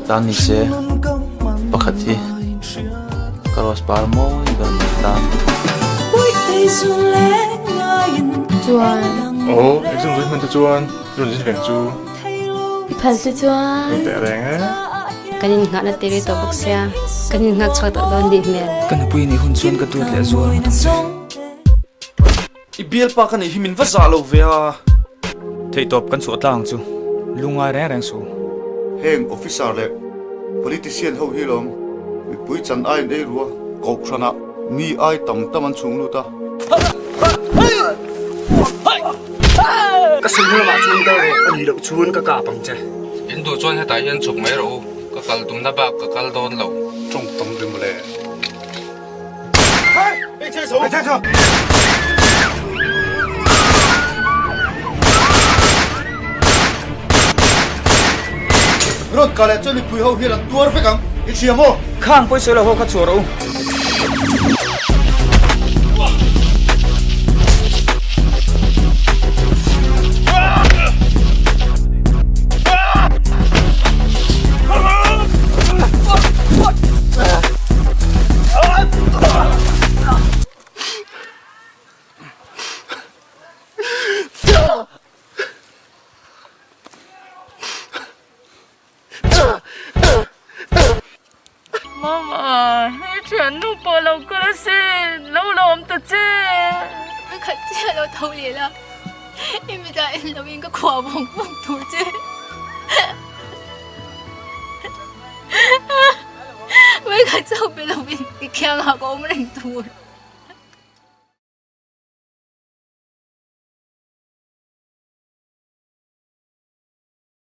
tan ni se pakhati karos parmo idan tan chuan em xin lỗi mình cho chuan rồi xin phèn chu phal chu chuan tệ rèn á kanin nga na teri to baksia kanin nga chha to don di mel kan pui ni hun chuan ka tu le zuar ibial pa kan himin va za lo ve a thei top kan chu tlang chu lunga reng reng su heng officer le politician ho hilom mi pui chan ai nei ruwa kok khana mi ai tam tam an chung lu ta ka sing ma chung da ro ani lo chuan ka ka pang che in du chuan hetai hian chuk mai ro ka kal tum na ba ka kal don lo trong tam rim le rốt cả lẽ cho mình pui hậu hi là tuar phải không? Cái gì mà? khang poi se lo ho kha chu ro Mama, chuyện nu bỏ lâu cơ xe, lâu lắm thật chứ. Anh khát chưa lâu thâu liền là em bây giờ em lâu em có khỏa bóng bóng thủ chứ mấy cái cháu bây lâu em cái khéo nào có ông rình thủ